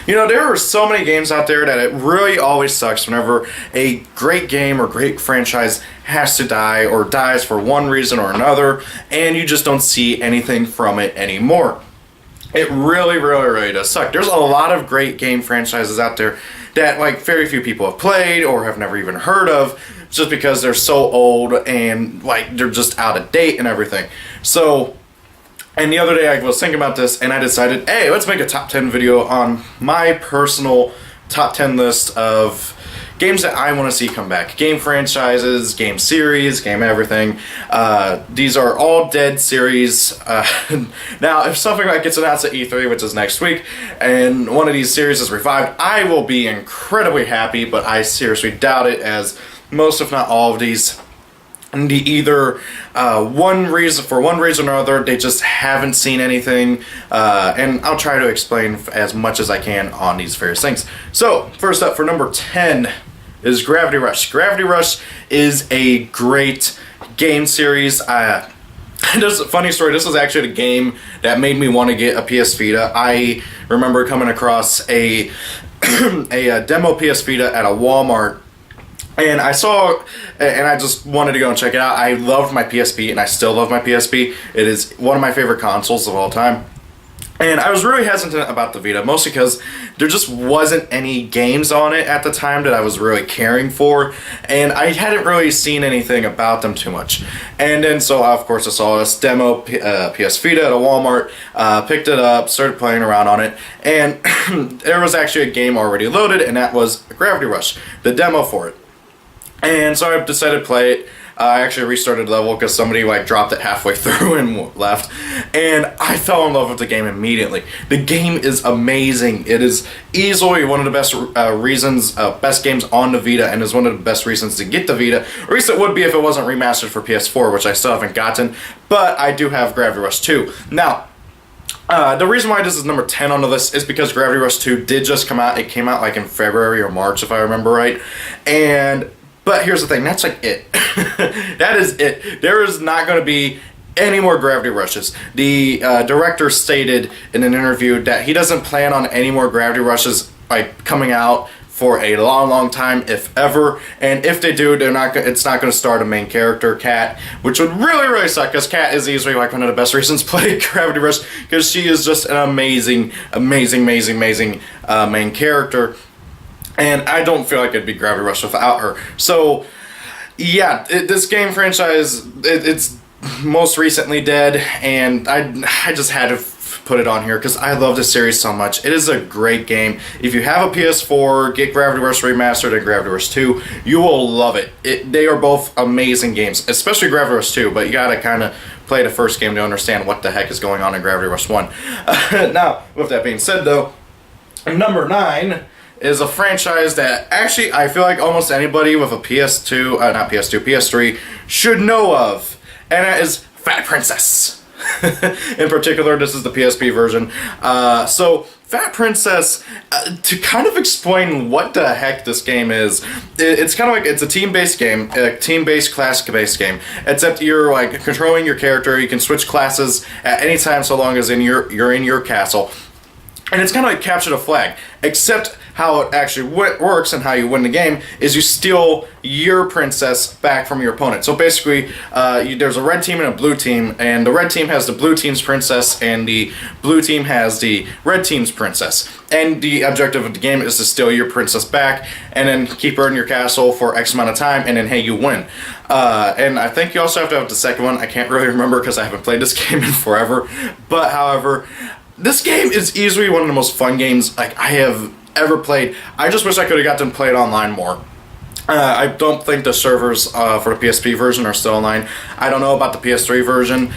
You know, there are so many games out there that it really always sucks whenever a great game or great franchise has to die or dies for one reason or another, and you just don't see anything from it anymore. It really, really, really does suck. There's a lot of great game franchises out there that, like, very few people have played or have never even heard of, just because they're so old and, like, they're just out of date and everything. So, and the other day I was thinking about this and I decided, hey, let's make a top 10 video on my personal top 10 list of games that I want to see come back. Game franchises, game series, game everything. These are all dead series. Now, if something like gets announced at E3, which is next week, and one of these series is revived, I will be incredibly happy, but I seriously doubt it, as most, if not all of these, either one reason or other, they just haven't seen anything, and I'll try to explain as much as I can on these various things. So, first up for number 10 is Gravity Rush. Gravity Rush is a great game series. Just a funny story, this was actually the game that made me want to get a PS Vita. I remember coming across a demo PS Vita at a Walmart, and I saw, and I just wanted to go and check it out. I loved my PSP, and I still love my PSP. It is one of my favorite consoles of all time. And I was really hesitant about the Vita, mostly because there just wasn't any games on it at the time that I was really caring for, and I hadn't really seen anything about them too much. And then, so of course I saw this demo PS Vita at a Walmart, picked it up, started playing around on it, and there was actually a game already loaded, and that was Gravity Rush, the demo for it. And so I decided to play it. I actually restarted the level because somebody dropped it halfway through and left, and I fell in love with the game immediately. The game is amazing. It is easily one of the best best games on the Vita, and is one of the best reasons to get the Vita. Or at least it would be if it wasn't remastered for PS4, which I still haven't gotten, but I do have Gravity Rush 2. Now, the reason why this is number 10 on the list is because Gravity Rush 2 did just come out. It came out in February or March, if I remember right, but here's the thing, that's it. That is it. There is not going to be any more Gravity Rushes. The director stated in an interview that he doesn't plan on any more Gravity Rushes coming out for a long, long time, if ever. And if they do, it's not going to start a main character, Kat, which would really, really suck, because Kat is easily one of the best reasons to play Gravity Rush, because she is just an amazing, amazing, amazing, amazing main character. And I don't feel like it'd be Gravity Rush without her. So, yeah, this game franchise, it's most recently dead, and I just had to put it on here because I love this series so much. It is a great game. If you have a PS4, get Gravity Rush Remastered and Gravity Rush 2. You will love it. They are both amazing games, especially Gravity Rush 2, but you gotta kind of play the first game to understand what the heck is going on in Gravity Rush 1. Now, with that being said, though, number 9 is a franchise that actually I feel like almost anybody with a PS3 should know of, and that is Fat Princess. In particular, this is the PSP version. So, Fat Princess, to kind of explain what the heck this game is, it's kind of it's a team-based game, a team-based, class-based game, except you're controlling your character. You can switch classes at any time so long as you're in your castle. And it's kind of like Capture the Flag, except how it actually works and how you win the game is you steal your princess back from your opponent. So basically, there's a red team and a blue team, and the red team has the blue team's princess, and the blue team has the red team's princess. And the objective of the game is to steal your princess back, and then keep her in your castle for X amount of time, and then, hey, you win. And I think you also have to have the second one. I can't really remember because I haven't played this game in forever. But, however, this game is easily one of the most fun games I have ever played. I just wish I could have gotten to play it online more. I don't think the servers for the PSP version are still online. I don't know about the PS3 version.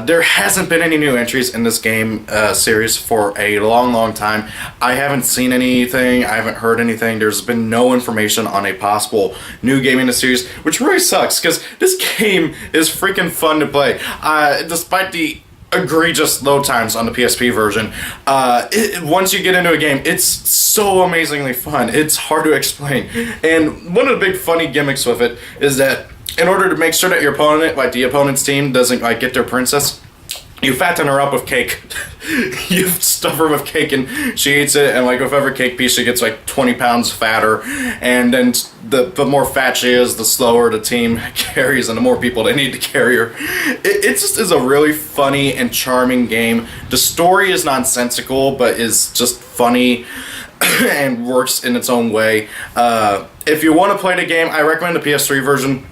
There hasn't been any new entries in this game series for a long, long time. I haven't seen anything. I haven't heard anything. There's been no information on a possible new game in the series, which really sucks, because this game is freaking fun to play. Despite the egregious load times on the PSP version, once you get into a game, it's so amazingly fun. It's hard to explain. And one of the big funny gimmicks with it is that in order to make sure that your opponent, the opponent's team, doesn't get their princess, you fatten her up with cake. You stuff her with cake and she eats it, and like with every cake piece she gets like 20 pounds fatter, and then the more fat she is, the slower the team carries and the more people they need to carry her. It just is a really funny and charming game. The story is nonsensical but is just funny and works in its own way. If you want to play the game, I recommend the PS3 version.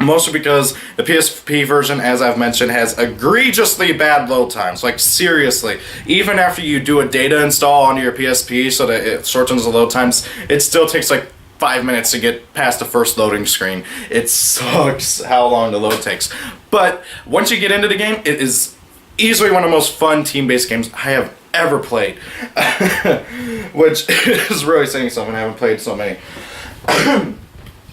Mostly because the PSP version, as I've mentioned, has egregiously bad load times. Like, seriously. Even after you do a data install onto your PSP so that it shortens the load times, it still takes like 5 minutes to get past the first loading screen. It sucks how long the load takes. But once you get into the game, it is easily one of the most fun team-based games I have ever played. Which is really saying something. I haven't played so many.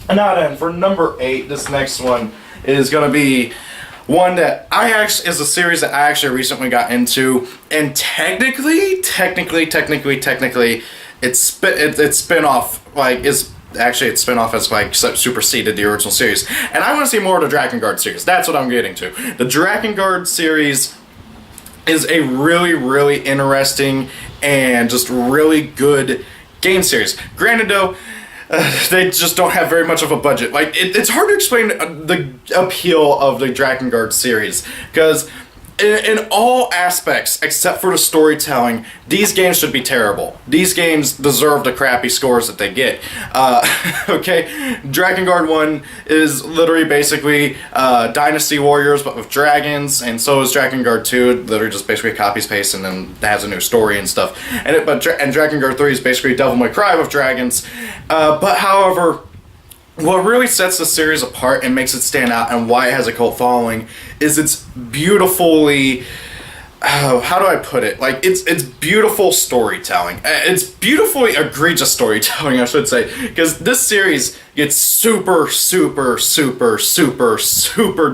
Now then, for number 8, this next one is going to be one that is a series that I actually recently got into, and technically, its spin-off, like, its spin-off has, like, superseded the original series. And I want to see more of the Jak and Daxter series. That's what I'm getting to. The Jak and Daxter series is a really, really interesting and just really good game series. Granted, though, they just don't have very much of a budget. Like, it's hard to explain the appeal of the Jak and Daxter series, because in all aspects, except for the storytelling, these games should be terrible. These games deserve the crappy scores that they get. Okay, Jak and Daxter 1 is literally basically Dynasty Warriors, but with dragons, and so is Jak and Daxter 2, literally just basically copies paste and then has a new story and stuff. And Jak and Daxter 3 is basically Devil May Cry with dragons. But however, what really sets the series apart and makes it stand out and why it has a cult following is its beautifully, how do I put it? Like, it's beautiful storytelling. It's beautifully egregious storytelling, I should say, because this series gets super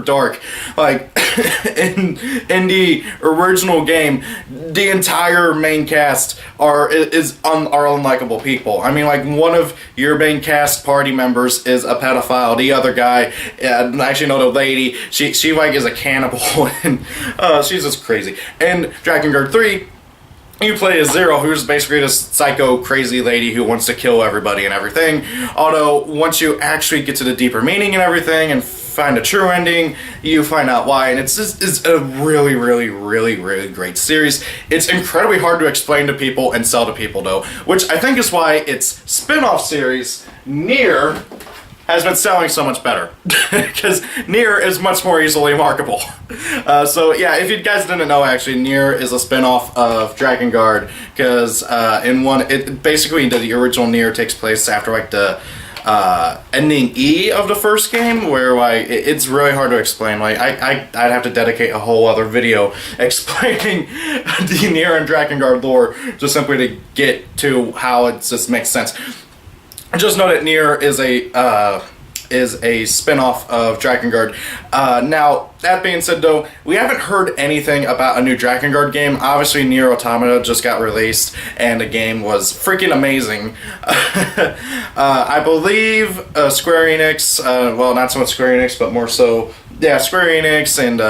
dark. Like, in the original game, the entire main cast are unlikable people. I mean, like, one of your main cast party members is a pedophile. The other guy, actually no, the lady, she like is a cannibal, and she's just crazy. And Jak and Daxter 3, you play as Zero, who's basically this psycho crazy lady who wants to kill everybody and everything. Although, once you actually get to the deeper meaning and everything and find a true ending, you find out why. And it's a really great series. It's incredibly hard to explain to people and sell to people, though, which I think is why its spin-off series, NieR, has been selling so much better, because NieR is much more easily marketable. So yeah, if you guys didn't know, actually, NieR is a spin-off of Jak and Daxter, because basically the original NieR takes place after like the ending E of the first game, where like it's really hard to explain. Like I'd have to dedicate a whole other video explaining the NieR and Jak and Daxter lore just simply to get to how it just makes sense. Just know that NieR is a spin-off of Jak and Daxter. Now, that being said, though, we haven't heard anything about a new Jak and Daxter game. Obviously, NieR Automata just got released, and the game was freaking amazing. I believe Square Enix, well, not so much Square Enix, but more so, yeah, Square Enix and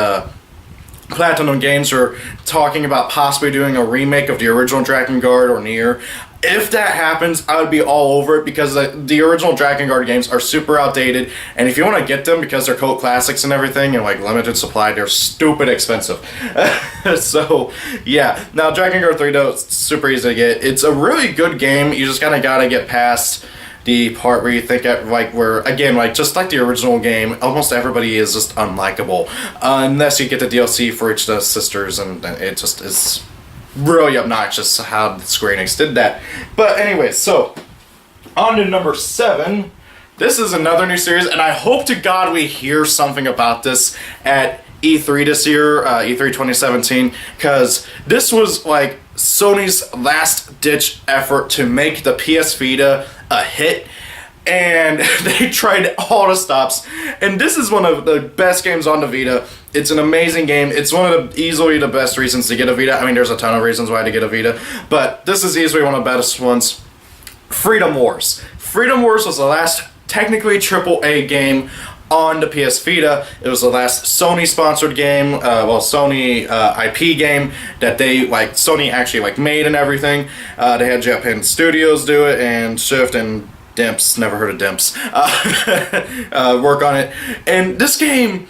Platinum Games are talking about possibly doing a remake of the original Jak and Daxter or NieR. If that happens, I would be all over it, because the original Jak and Daxter games are super outdated, and if you want to get them because they're cult classics and everything and like limited supply, they're stupid expensive. So yeah, now Jak and Daxter 3, though, it's super easy to get. It's a really good game. You just kind of gotta get past the part where you think where, again, like just like the original game, almost everybody is just unlikable, unless you get the DLC for each of the sisters, and it just is really obnoxious how Square Enix did that. But anyway, so on to number 7. This is another new series, and I hope to God we hear something about this at E3 this year, E3 2017, because this was like Sony's last-ditch effort to make the PS Vita a hit, and they tried all the stops, and this is one of the best games on the Vita. It's an amazing game. It's one of easily the best reasons to get a Vita. I mean, there's a ton of reasons why to get a Vita, but this is easily one of the best ones. Freedom Wars. Freedom Wars was the last technically AAA game on the PS Vita. It was the last Sony sponsored game, Sony IP game that they Sony actually made and everything. They had Japan Studios do it, and Shift and Dimps, never heard of Dimps, work on it. And this game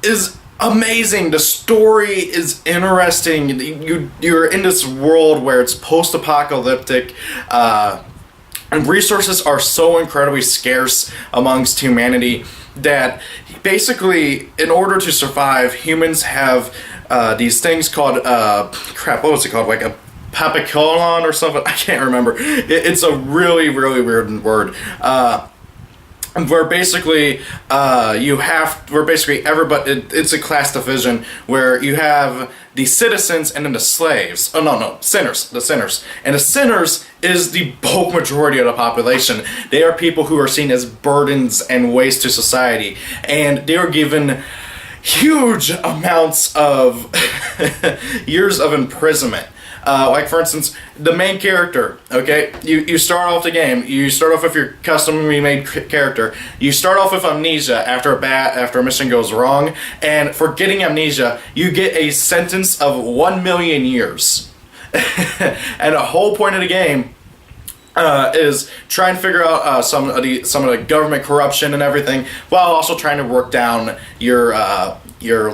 is amazing. The story is interesting. You're in this world where it's post-apocalyptic, and resources are so incredibly scarce amongst humanity that basically, in order to survive, humans have these things called, what was it called? Like a papicolon or something? I can't remember. It's a really, really weird word. Where basically it's a class division where you have the citizens and then the slaves. Oh no, sinners. The sinners. And the sinners is the bulk majority of the population. They are people who are seen as burdens and waste to society, and they are given huge amounts of years of imprisonment. For instance, the main character, okay? You start off the game, you start off with your custom-made character. You start off with amnesia after a mission goes wrong, and for getting amnesia, you get a sentence of 1 million years. And the whole point of the game is trying to figure out some of the government corruption and everything, while also trying to work down your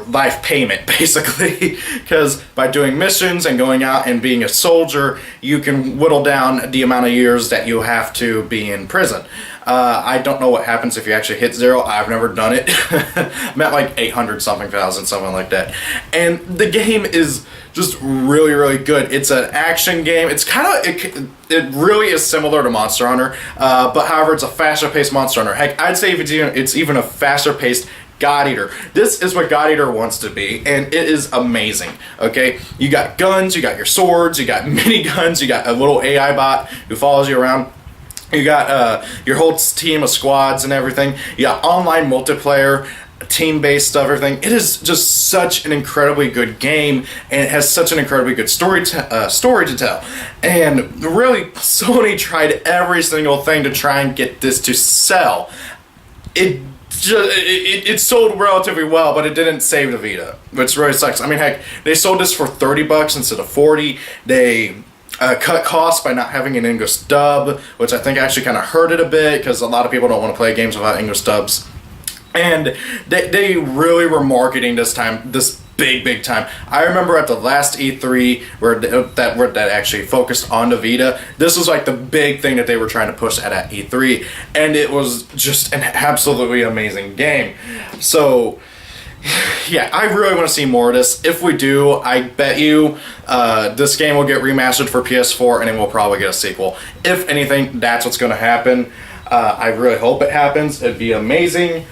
life payment, basically, because by doing missions and going out and being a soldier, you can whittle down the amount of years that you have to be in prison. I don't know what happens if you actually hit 0. I've never done it. I'm at 800 something thousand, something like that. And the game is just really, really good. It's an action game. It's it really is similar to Monster Hunter, but however, it's a faster paced Monster Hunter. Heck, I'd say it's even a faster paced God Eater. This is what God Eater wants to be, and it is amazing. Okay, you got guns, you got your swords, you got mini guns, you got a little AI bot who follows you around. You got your whole team of squads and everything. You got online multiplayer, team-based stuff, everything. It is just such an incredibly good game, and it has such an incredibly good story to tell. And really, Sony tried every single thing to try and get this to sell. It sold relatively well, but it didn't save the Vita, which really sucks. I mean, heck, they sold this for $30 instead of $40. They cut costs by not having an English dub, which I think actually kind of hurt it a bit, because a lot of people don't want to play games without English dubs. And they really were marketing this big time. I remember at the last E3 where that actually focused on the Vita, this was the big thing that they were trying to push at E3, and it was just an absolutely amazing game. So yeah, I really want to see more of this. If we do, I bet you this game will get remastered for PS4, and then we'll probably get a sequel. If anything, that's what's going to happen. I really hope it happens. It'd be amazing.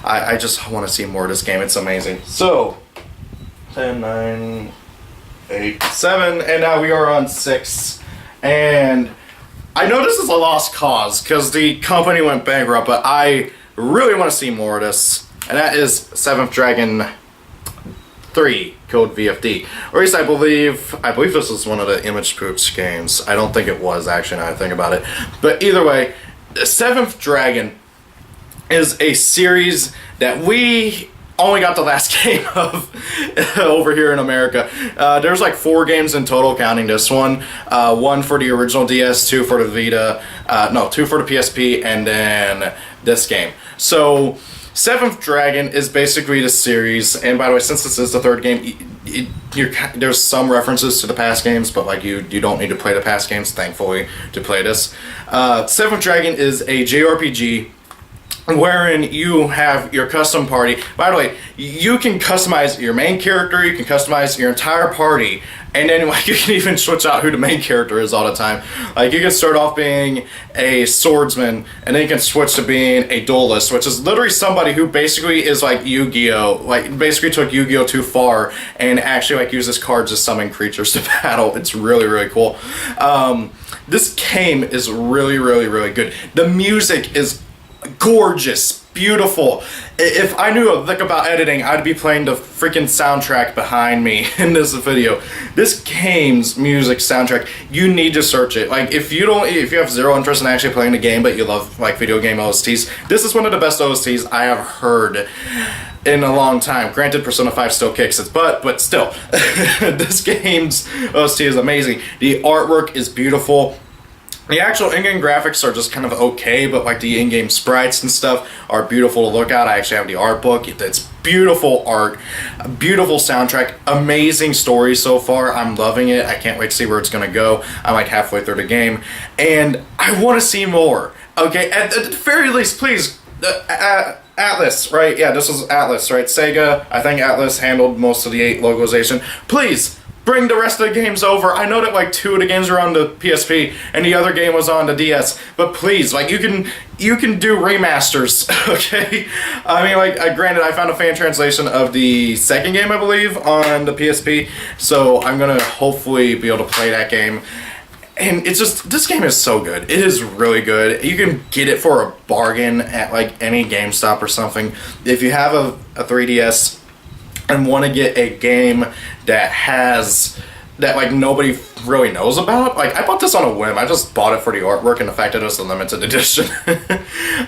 I just want to see more of this game. It's amazing. So, 10, 9, 8, 7, and now we are on 6. And I know this is a lost cause because the company went bankrupt, but I really want to see more of this. And that is 7th Dragon 3, code VFD. Or at least I believe this was one of the Image Poops games. I don't think it was, actually, now I think about it. But either way, 7th Dragon is a series that we only got the last game of over here in America. There's 4 games in total, counting this one. 1 for the original DS, 2 for the Vita, 2 for the PSP, and then this game. So, 7th Dragon is basically the series, and by the way, since this is the 3rd game, there's some references to the past games, but you don't need to play the past games, thankfully, to play this. 7th Dragon is a JRPG wherein you have your custom party. By the way, you can customize your main character, you can customize your entire party, and then you can even switch out who the main character is all the time. You can start off being a swordsman, and then you can switch to being a duelist, which is literally somebody who basically is like Yu-Gi-Oh! Basically took Yu-Gi-Oh! Too far, and actually uses cards to summon creatures to battle. It's really, really cool. This game is really, really, really good. The music is gorgeous, beautiful. If I knew a lick about editing, I'd be playing the freaking soundtrack behind me in this video. This game's music soundtrack, you need to search it. Like, if you have zero interest in actually playing the game, but you love like video game OSTs, this is one of the best OSTs I have heard in a long time. Granted, Persona 5 still kicks its butt, but still, this game's OST is amazing. The artwork is beautiful. The actual in-game graphics are just kind of okay, but like the in-game sprites and stuff are beautiful to look at. I actually have the art book. It's beautiful art, beautiful soundtrack, amazing story so far. I'm loving it. I can't wait to see where it's going to go. I'm like halfway through the game, and I want to see more. Okay, at the very least, please, Atlas, right? Yeah, this was Atlas, right? SaGa, I think Atlas handled most of the 8 localization. Please, bring the rest of the games over. I know that like 2 of the games are on the PSP and the other game was on the DS, but please, like, you can do remasters, okay? I mean, like, granted, I found a fan translation of the second game, I believe, on the PSP, so I'm gonna hopefully be able to play that game. And it's just, this game is so good. It is really good. You can get it for a bargain at like any GameStop or something. If you have a 3DS and want to get a game that like nobody really knows about, like, I bought this on a whim. I just bought it for the artwork and the fact that it's a limited edition.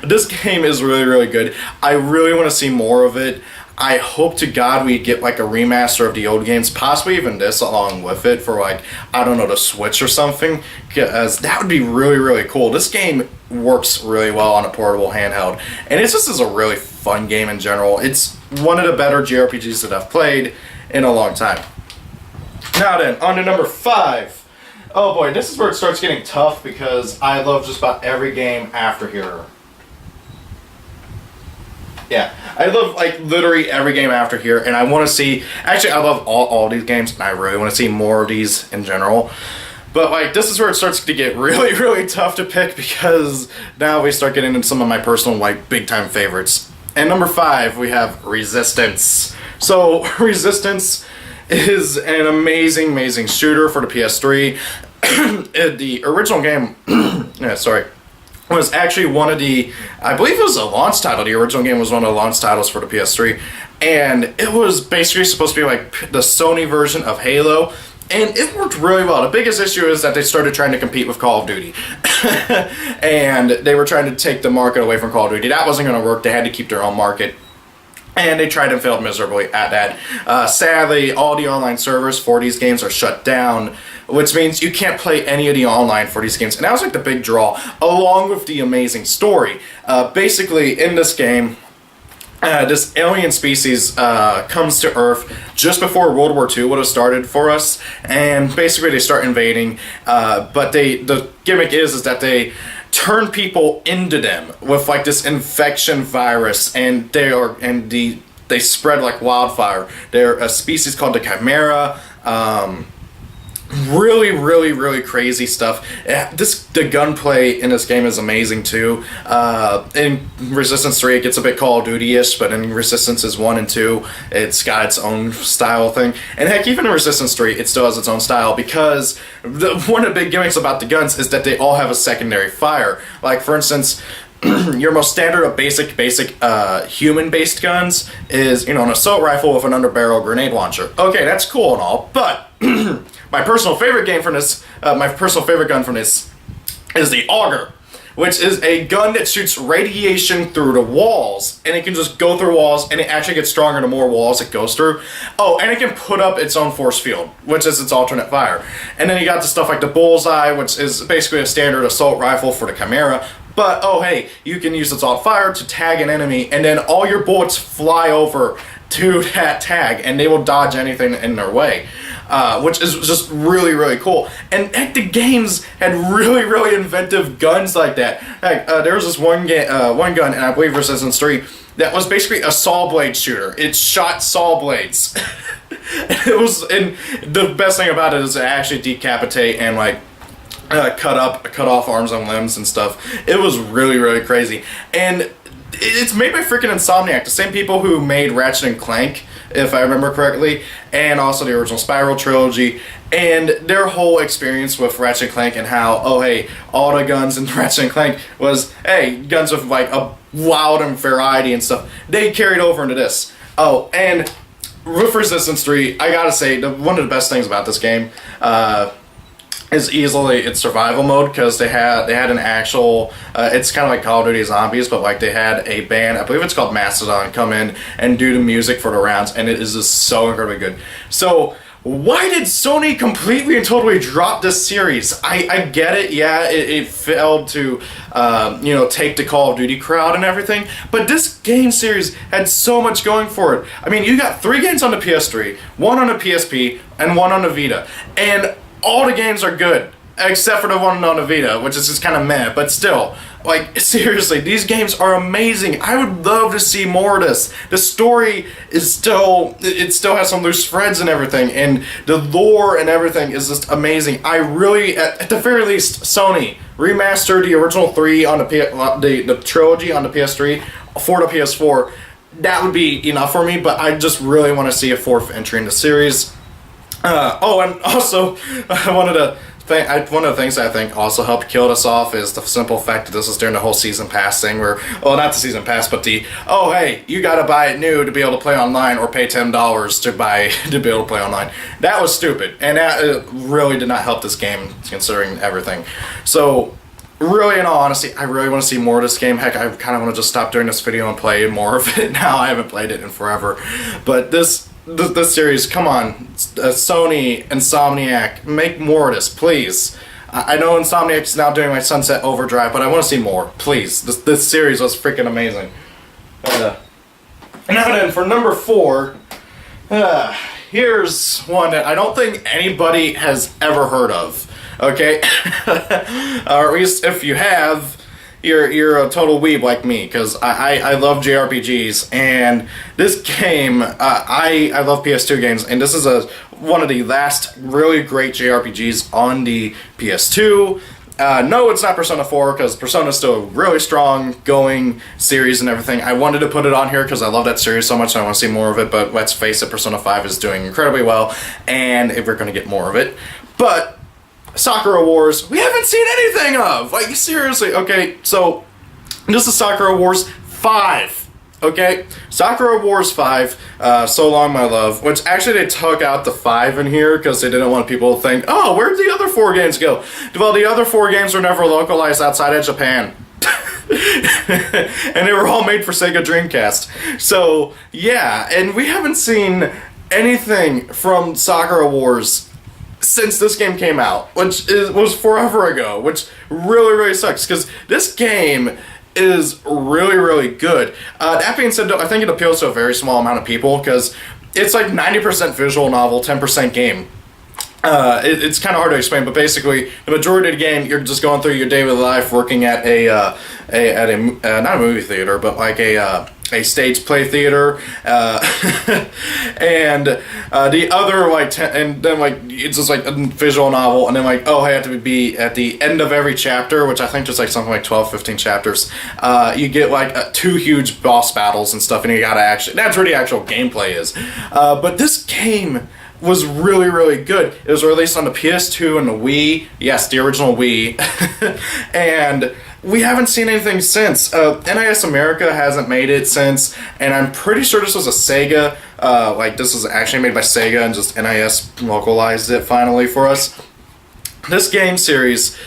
This game is really, really good. I really want to see more of it. I hope to God we get like a remaster of the old games, possibly even this along with it for like, I don't know, the Switch or something, because that would be really, really cool. This game works really well on a portable handheld, and it just is a really fun game in general. It's one of the better JRPGs that I've played in a long time. Now then, on to number 5. Oh boy, this is where it starts getting tough because I love just about every game after here. Yeah, I love like literally every game after here, and I want to see, actually I love all these games, and I really want to see more of these in general. But like, this is where it starts to get really, really tough to pick because now we start getting into some of my personal like big time favorites. And number 5, we have Resistance. So Resistance is an amazing, amazing shooter for the PS3. The original game, was actually one of the, I believe it was a launch title. The original game was one of the launch titles for the PS3. And it was basically supposed to be like the Sony version of Halo. And it worked really well. The biggest issue is that they started trying to compete with Call of Duty. And they were trying to take the market away from Call of Duty. That wasn't going to work. They had to keep their own market. And they tried and failed miserably at that. Sadly, all the online servers for these games are shut down, which means you can't play any of the online for these games. And that was like the big draw, along with the amazing story. Basically, in this game, this alien species comes to Earth just before World War II would have started for us, and basically they start invading. But the gimmick is that they turn people into them with like this infection virus, and they spread like wildfire. They're a species called the Chimera. Really, really, really crazy stuff. The gunplay in this game is amazing too. In Resistance 3, it gets a bit Call of Duty-ish, but in Resistances 1 and 2, it's got its own style thing. And heck, even in Resistance 3, it still has its own style, because one of the big gimmicks about the guns is that they all have a secondary fire. Like, for instance, your most standard of basic human-based guns is, an assault rifle with an underbarrel grenade launcher. Okay, that's cool and all, but my personal favorite gun from this is the Auger, which is a gun that shoots radiation through the walls, and it can just go through walls, and it actually gets stronger the more walls it goes through. Oh, and it can put up its own force field, which is its alternate fire. And then you got the stuff like the Bullseye, which is basically a standard assault rifle for the Chimera. But, oh hey, you can use its alt fire to tag an enemy, and then all your bullets fly over to that tag, and they will dodge anything in their way. Which is just really, really cool. And heck, the games had really, really inventive guns like that. Heck, there was this one gun, and I believe Resistance 3, that was basically a saw blade shooter. It shot saw blades. And the best thing about it is it actually decapitate and like cut off arms and limbs and stuff. It was really, really crazy. And it's made by freaking Insomniac, the same people who made Ratchet and Clank, if I remember correctly, and also the original Spiral trilogy, and their whole experience with Ratchet and Clank, and how, oh hey, all the guns in Ratchet and Clank was, hey, guns with like a wild and variety and stuff, they carried over into this. Oh, and Roof Resistance 3, I gotta say, one of the best things about this game is easily its survival mode, because they had an actual, it's kind of like Call of Duty Zombies, but like they had a band, I believe it's called Mastodon, come in and do the music for the rounds, and it is just so incredibly good. So why did Sony completely and totally drop this series? I get it, yeah, it failed to, you know, take the Call of Duty crowd and everything, but this game series had so much going for it. I mean, you got 3 games on the PS3, 1 on the PSP, and 1 on the Vita, and all the games are good, except for the one on the Vita, which is just kind of meh, but still, like, seriously, these games are amazing. I would love to see more of this. The story is still, it still has some loose threads and everything, and the lore and everything is just amazing. I really, at the very least, Sony, remaster the original 3 on the trilogy on the PS3 for the PS4. That would be enough for me, but I just really want to see a 4th entry in the series. Oh, and also, one of the things I think also helped kill us off is the simple fact that this is during the whole season pass thing, where, well, not the season pass, but the, oh hey, you gotta buy it new to be able to play online, or pay $10 to be able to play online. That was stupid, and that really did not help this game, considering everything. So, really, in all honesty, I really want to see more of this game. Heck, I kind of want to just stop doing this video and play more of it now. I haven't played it in forever, but this series, come on, Sony, Insomniac, make more of this, please. I know Insomniac's now doing my Sunset Overdrive, but I want to see more, please. This series was freaking amazing. Now then, for number 4, here's one that I don't think anybody has ever heard of, okay? Or at least if you have, you're a total weeb like me, because I love JRPGs, and this game, I love PS2 games, and this is one of the last really great JRPGs on the PS2. No, it's not Persona 4, because Persona is still a really strong going series and everything. I wanted to put it on here because I love that series so much and I want to see more of it, but let's face it, Persona 5 is doing incredibly well, and we're going to get more of it. But Sakura Wars, we haven't seen anything of! Like, seriously, okay, so this is Sakura Wars 5, okay? Sakura Wars 5, So Long My Love, which actually they took out the 5 in here because they didn't want people to think, oh, where'd the other 4 games go? Well, the other 4 games were never localized outside of Japan. And they were all made for Sega Dreamcast. So, yeah, and we haven't seen anything from Sakura Wars since this game came out, which was forever ago, which really, really sucks, because this game is really, really good. That being said, though, I think it appeals to a very small amount of people, because it's like 90% visual novel, 10% game. It's kind of hard to explain, but basically, the majority of the game, you're just going through your daily life, working at not a movie theater, but like a stage play theater, and the other, like, and then, like, it's just like a visual novel, and then, like, oh, I have to be at the end of every chapter, which I think there's like something like 12, 15 chapters, you get like 2 huge boss battles and stuff, and you gotta actually, that's where the actual gameplay is. But this game was really, really good. It was released on the PS2 and the Wii, yes, the original Wii, and we haven't seen anything since. NIS America hasn't made it since, and I'm pretty sure this was a SaGa, like this was actually made by SaGa and just NIS localized it finally for us. This game series,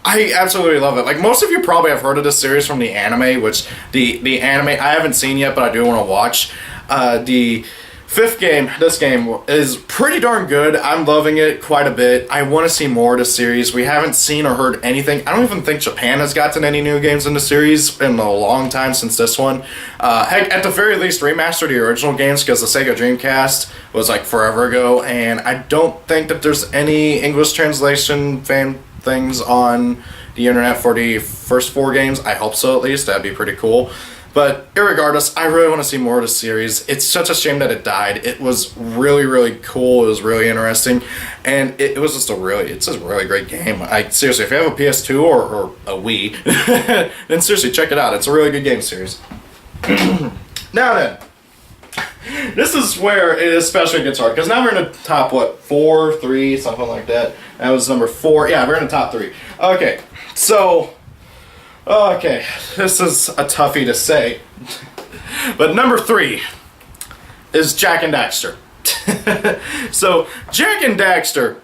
I absolutely love it. Like, most of you probably have heard of this series from the anime, which the anime I haven't seen yet, but I do want to watch. The 5th game, this game, is pretty darn good. I'm loving it quite a bit. I want to see more of the series. We haven't seen or heard anything. I don't even think Japan has gotten any new games in the series in a long time since this one. Heck, at the very least, remaster the original games, because the Sega Dreamcast was like forever ago, and I don't think that there's any English translation fan things on the internet for the first 4 games. I hope so, at least. That'd be pretty cool. But irregardless, I really want to see more of the series. It's such a shame that it died. It was really, really cool. It was really interesting, and it was just it's a really great game. Seriously, if you have a PS2 or a Wii, then seriously check it out. It's a really good game series. Now then, this is where it especially gets hard, because now we're in the top, what, 4, 3, something like that. That was number 4. Yeah, we're in the top 3. Okay, so Okay, this is a toughie to say. But number 3 is Jak and Daxter. So, Jak and Daxter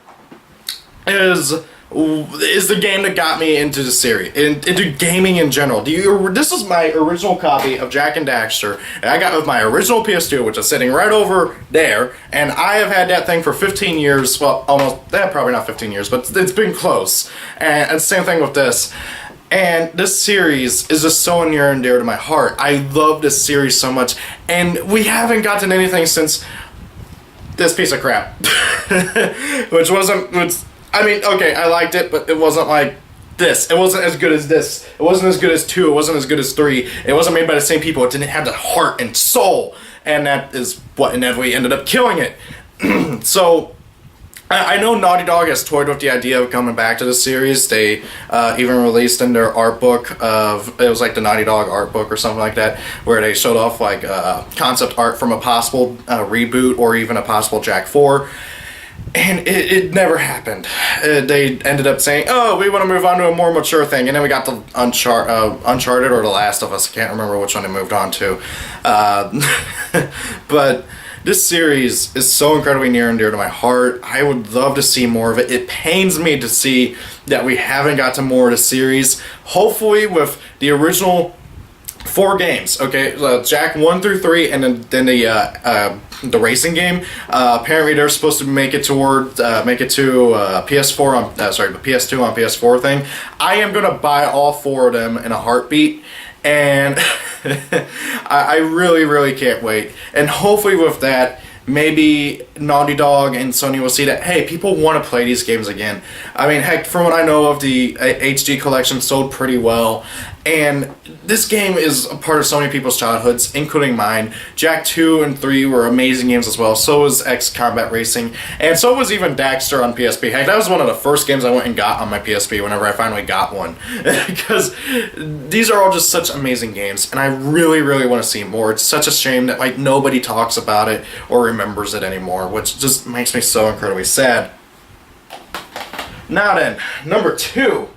is the game that got me into the series, into gaming in general. This is my original copy of Jak and Daxter, and I got with my original PS2, which is sitting right over there, and I have had that thing for 15 years, well, almost, probably not 15 years, but it's been close. And same thing with this. And this series is just so near and dear to my heart. I love this series so much, and we haven't gotten anything since this piece of crap. I mean, okay, I liked it, but it wasn't like this. It wasn't as good as this. It wasn't as good as 2. It wasn't as good as 3. It wasn't made by the same people. It didn't have the heart and soul, and that is what inevitably ended up killing it. So, I know Naughty Dog has toyed with the idea of coming back to the series. They even released in their art book it was like the Naughty Dog art book or something like that, where they showed off like concept art from a possible reboot or even a possible Jak 4. And it never happened. They ended up saying, oh, we want to move on to a more mature thing. And then we got the Uncharted or The Last of Us. I can't remember which one they moved on to. But this series is so incredibly near and dear to my heart. I would love to see more of it. It pains me to see that we haven't got to more of the series. Hopefully with the original 4 games, okay, Jak 1 through 3, and then the racing game. Apparently, they're supposed to make it to PS4 on PS2 on PS4 thing. I am gonna buy all 4 of them in a heartbeat, and I really, really can't wait. And hopefully, with that, maybe Naughty Dog and Sony will see that, hey, people want to play these games again. I mean, heck, from what I know of, the HD collection sold pretty well, and this game is a part of so many people's childhoods, including mine. Jak 2 and 3 were amazing games as well. So was X Combat Racing, and so was even Daxter on PSP. Heck, that was one of the first games I went and got on my PSP whenever I finally got one. Because these are all just such amazing games, and I really, really want to see more. It's such a shame that like nobody talks about it or remembers it anymore, which just makes me so incredibly sad. Now then, number 2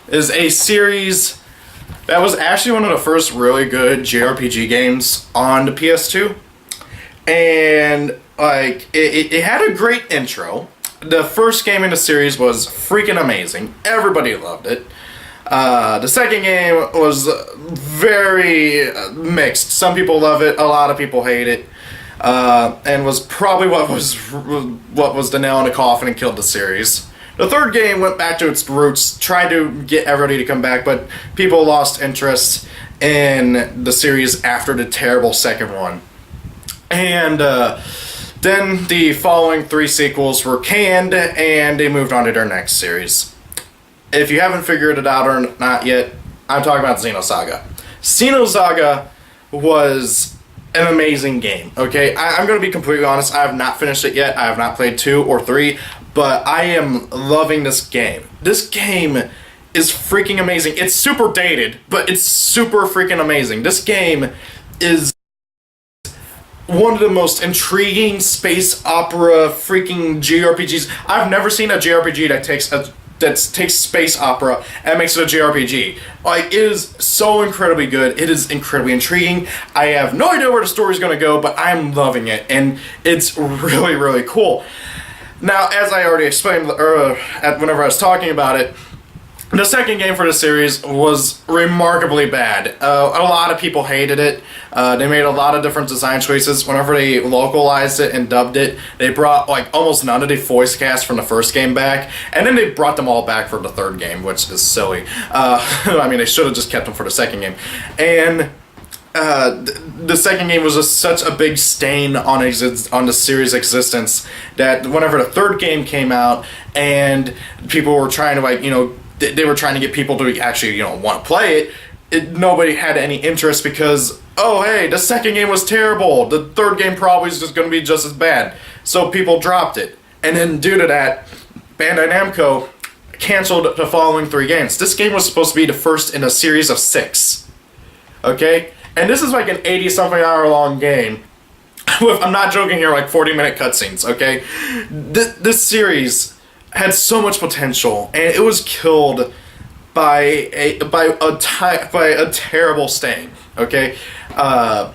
is a series that was actually one of the first really good JRPG games on the PS2. And like it had a great intro. The first game in the series was freaking amazing. Everybody loved it. The second game was very mixed. Some people love it, a lot of people hate it. And was probably what was the nail in the coffin and killed the series. The third game went back to its roots, tried to get everybody to come back, but people lost interest in the series after the terrible second one. And then the following 3 sequels were canned, and they moved on to their next series. If you haven't figured it out or not yet, I'm talking about Xenosaga. Xenosaga was an amazing game, okay? I'm going to be completely honest, I have not finished it yet. I have not played 2 or 3, but I am loving this game. This game is freaking amazing. It's super dated, but it's super freaking amazing. This game is one of the most intriguing space opera freaking JRPGs. I've never seen a JRPG that takes space opera and makes it a JRPG. Like, it is so incredibly good. It is incredibly intriguing. I have no idea where the story's gonna go, but I'm loving it, and it's really, really cool. Now, as I already explained whenever I was talking about it, the second game for the series was remarkably bad. A lot of people hated it. They made a lot of different design choices. Whenever they localized it and dubbed it, they brought like almost none of the voice cast from the first game back, and then they brought them all back for the third game, which is silly. I mean, they should have just kept them for the second game. And the second game was just such a big stain on the series' existence that whenever the third game came out and people were trying to, like, you know, they were trying to get people to actually, you know, want to play it, nobody had any interest because, oh hey, the second game was terrible, the third game probably is just going to be just as bad, so people dropped it. And then due to that, Bandai Namco canceled the following 3 games. This game was supposed to be the first in a series of 6. Okay? And this is like an 80-something hour long game. With, I'm not joking here, like 40-minute cutscenes, okay? This series had so much potential, and it was killed by a terrible stain. Okay, I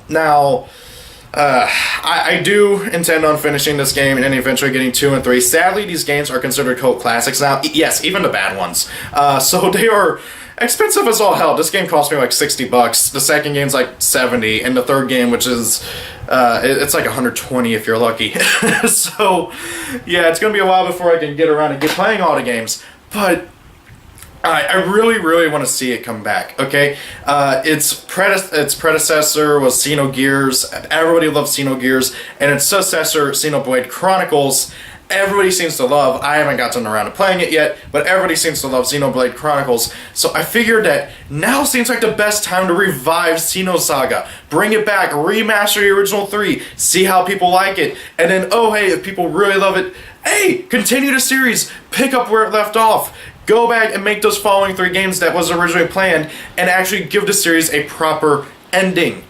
do intend on finishing this game and eventually getting 2 and 3. Sadly, these games are considered cult classics now. Yes, even the bad ones. So they are expensive as all hell. This game cost me like $60. The second game's like 70, and the third game, which is it's like 120 if you're lucky. So yeah, it's gonna be a while before I can get around and get playing all the games. But I really want to see it come back, okay? Its predecessor was Xenogears. Everybody loved Xenogears. And its successor, Xenoblade Chronicles, everybody seems to love. I haven't gotten around to playing it yet, but everybody seems to love Xenoblade Chronicles. So I figured that now seems like the best time to revive Xenosaga. Bring it back, remaster the original 3, see how people like it, and then, oh hey, if people really love it, hey, continue the series, pick up where it left off. Go back and make those following 3 games that was originally planned and actually give the series a proper ending.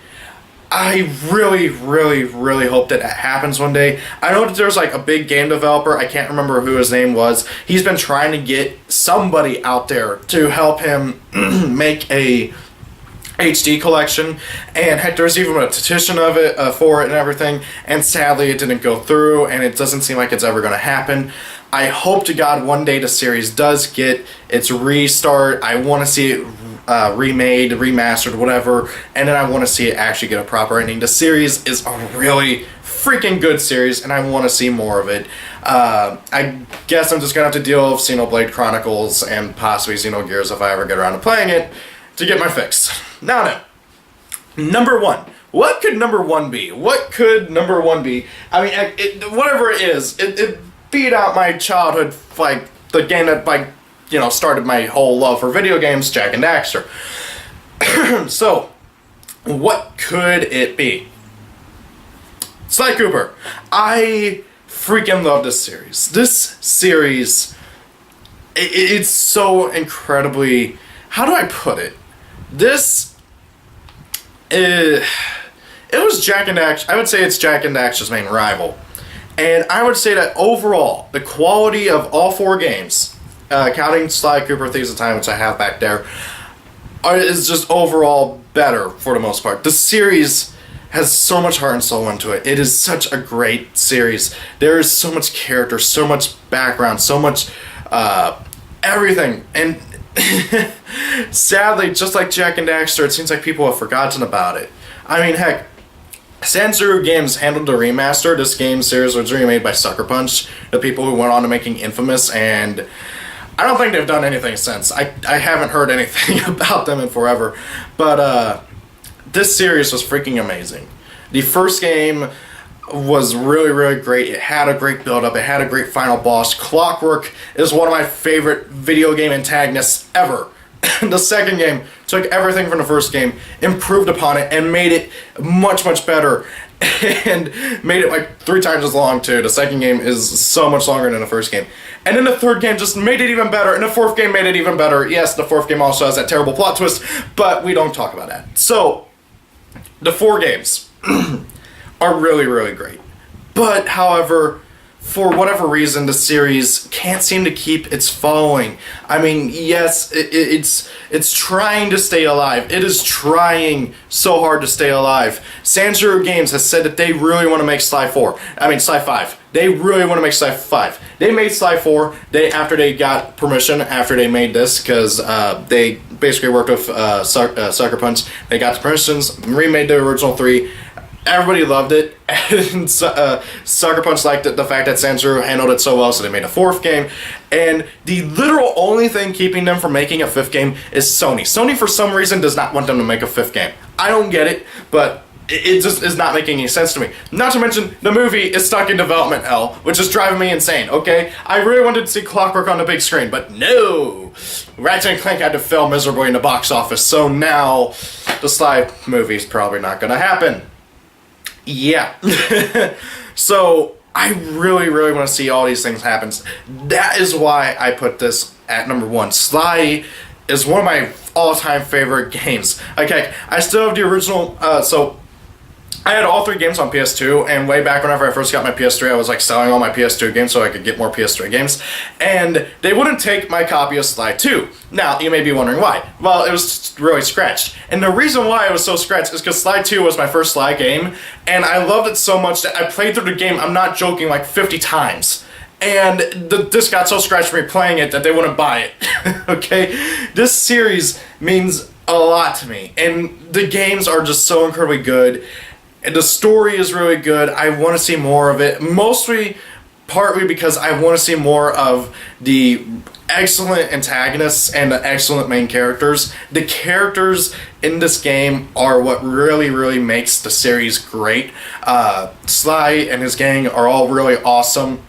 I really hope that happens one day. I know that there's like a big game developer, I can't remember who his name was. He's been trying to get somebody out there to help him make a HD collection, and heck, there's even a petition of it for it and everything, and sadly it didn't go through, and it doesn't seem like it's ever going to happen. I hope to God one day the series does get its restart. I want to see it remade, remastered, whatever, and then I want to see it actually get a proper ending. The series is a really freaking good series, and I want to see more of it. I guess I'm just going to have to deal with Xenoblade Chronicles and possibly Xenogears if I ever get around to playing it to get my fix. Now, number 1. What could number 1 be? What could number 1 be? I mean, whatever it is, it beat out my childhood, like, the game that, like, you know, started my whole love for video games, Jak and Daxter. So, what could it be? Sly Cooper. I freaking love this series. This series, it's so incredibly, how do I put it? This, it was Jak and Daxter, I would say it's Jak and Daxter's main rival. And I would say that overall, the quality of all 4 games, counting Sly Cooper Thieves of Time, which I have back there, is just overall better for the most part. The series has so much heart and soul into it. It is such a great series. There is so much character, so much background, so much everything. And sadly, just like Jak and Daxter, it seems like people have forgotten about it. I mean, heck, Sansuru Games handled the remaster. This game series was remade by Sucker Punch, the people who went on to making Infamous, and I don't think they've done anything since. I haven't heard anything about them in forever. But this series was freaking amazing. The first game was really great. It had a great build-up. It had a great final boss. Clockwork is one of my favorite video game antagonists ever. The second game took everything from the first game, improved upon it, and made it much better, and made it like 3 times as long too. The second game is so much longer than the first game. And then the third game just made it even better, and the fourth game made it even better. Yes, the fourth game also has that terrible plot twist, but we don't talk about that. So, the 4 games are really great. But, however, for whatever reason, the series can't seem to keep its following. I mean, yes, it's trying to stay alive. It is trying so hard to stay alive. Sansuru Games has said that they really want to make Sly 5. They really want to make Sly 5. They made Sly 4 after they got permission, after they made this, because they basically worked with Sucker Punch. They got the permissions, remade the original 3. Everybody loved it, and Sucker Punch liked the fact that Sansuru handled it so well, so they made a 4th game. And the literal only thing keeping them from making a 5th game is Sony. Sony, for some reason, does not want them to make a 5th game. I don't get it, but it just is not making any sense to me. Not to mention, the movie is stuck in development hell, which is driving me insane, okay? I really wanted to see Clockwork on the big screen, but no! Ratchet & Clank had to fail miserably in the box office, so now the Sly movie's probably not gonna happen. Yeah. So, I really want to see all these things happen. That is why I put this at number 1. Sly is one of my all-time favorite games. Okay, I still have the original, I had all 3 games on PS2, and way back whenever I first got my PS3, I was like selling all my PS2 games so I could get more PS3 games, and they wouldn't take my copy of Sly 2. Now, you may be wondering why. Well, it was really scratched, and the reason why it was so scratched is because Sly 2 was my first Sly game, and I loved it so much that I played through the game, I'm not joking, like 50 times. And this got so scratched from me playing it that they wouldn't buy it. Okay? This series means a lot to me, and the games are just so incredibly good. And the story is really good. I want to see more of it. Partly because I want to see more of the excellent antagonists and the excellent main characters. The characters in this game are what really, really makes the series great. Sly and his gang are all really awesome.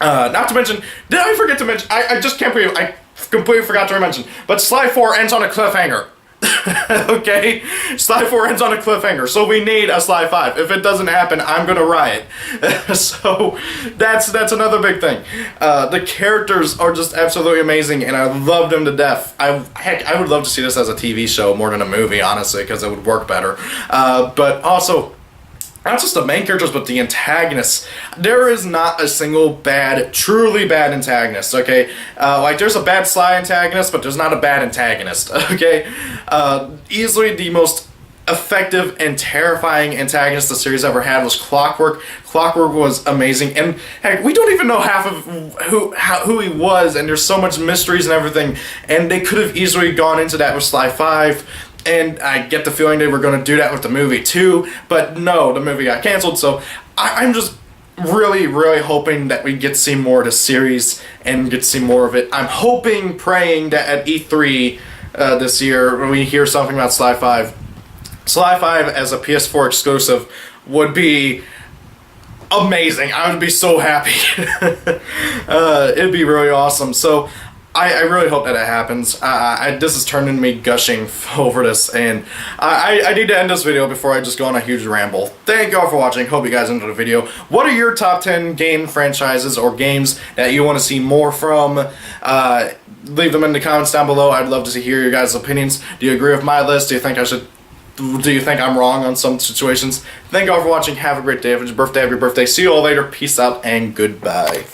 Not to mention, did I forget to mention, I just can't believe, I completely forgot to mention, but Sly 4 ends on a cliffhanger. Okay? Sly 4 ends on a cliffhanger, so we need a Sly 5. If it doesn't happen, I'm gonna riot. So, that's another big thing. The characters are just absolutely amazing, and I love them to death. Heck, I would love to see this as a TV show more than a movie, honestly, because it would work better. But also, not just the main characters, but the antagonists. There is not a single truly bad antagonist, okay? Like, there's a bad Sly antagonist, but there's not a bad antagonist, okay? Easily the most effective and terrifying antagonist the series ever had was Clockwork. Clockwork was amazing, and heck, we don't even know half of who he was, and there's so much mysteries and everything, and they could have easily gone into that with Sly 5. And I get the feeling they were going to do that with the movie too, but no, the movie got canceled, so I'm just really, really hoping that we get to see more of the series and get to see more of it. I'm hoping, praying that at E3 this year, when we hear something about Sly 5, Sly 5 as a PS4 exclusive would be amazing. I would be so happy. It'd be really awesome. So I really hope that it happens. This has turned into me gushing over this, and I need to end this video before I just go on a huge ramble. Thank you all for watching. Hope you guys enjoyed the video. What are your top 10 game franchises or games that you want to see more from? Leave them in the comments down below. I'd love to hear your guys' opinions. Do you agree with my list? Do you think I'm wrong on some situations? Thank you all for watching. Have a great day. If it's your birthday, happy birthday. See you all later. Peace out and goodbye.